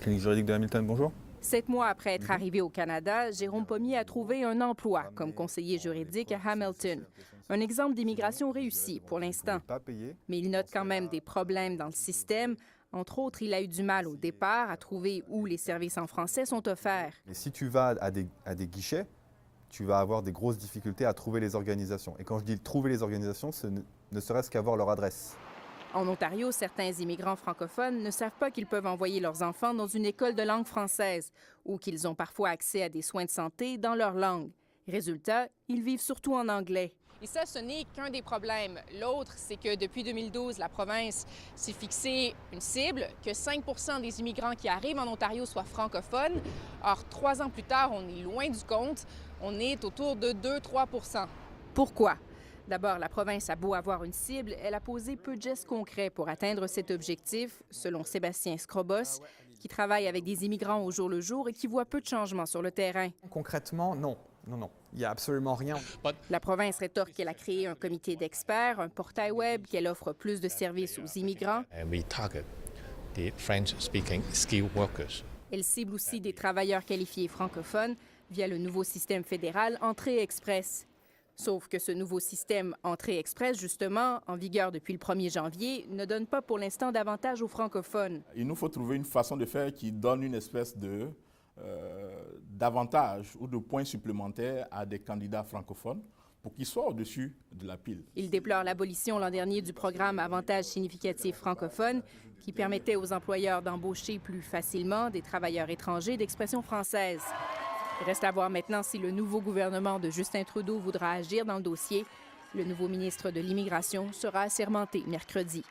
Clinique juridique de Hamilton, bonjour. 7 mois après être arrivé au Canada, Jérôme Pommier a trouvé un emploi comme conseiller juridique à Hamilton. Un exemple d'immigration réussie pour l'instant. Mais il note quand même des problèmes dans le système. Entre autres, il a eu du mal au départ à trouver où les services en français sont offerts. Et si tu vas à des guichets, tu vas avoir des grosses difficultés à trouver les organisations. Et quand je dis trouver les organisations, ce ne serait-ce qu'avoir leur adresse. En Ontario, certains immigrants francophones ne savent pas qu'ils peuvent envoyer leurs enfants dans une école de langue française ou qu'ils ont parfois accès à des soins de santé dans leur langue. Résultat, ils vivent surtout en anglais. Et ça, ce n'est qu'un des problèmes. L'autre, c'est que depuis 2012, la province s'est fixé une cible, que 5 des immigrants qui arrivent en Ontario soient francophones. Or, 3 ans plus tard, on est loin du compte. On est autour de 2-3 Pourquoi? D'abord, la province a beau avoir une cible, elle a posé peu de gestes concrets pour atteindre cet objectif, selon Sébastien Scrobos, qui travaille avec des immigrants au jour le jour et qui voit peu de changements sur le terrain. Concrètement, non. Il n'y a absolument rien. La province rétorque qu'elle a créé un comité d'experts, un portail web, qu'elle offre plus de services aux immigrants. Elle cible aussi des travailleurs qualifiés francophones via le nouveau système fédéral Entrée Express. Sauf que ce nouveau système Entrée Express, justement, en vigueur depuis le 1er janvier, ne donne pas pour l'instant d'avantage aux francophones. Il nous faut trouver une façon de faire qui donne une espèce d'avantage ou de points supplémentaires à des candidats francophones pour qu'ils soient au-dessus de la pile. Il déplore l'abolition l'an dernier du programme Avantages significatifs francophones qui permettait aux employeurs d'embaucher plus facilement des travailleurs étrangers d'expression française. Il reste à voir maintenant si le nouveau gouvernement de Justin Trudeau voudra agir dans le dossier. Le nouveau ministre de l'Immigration sera assermenté mercredi.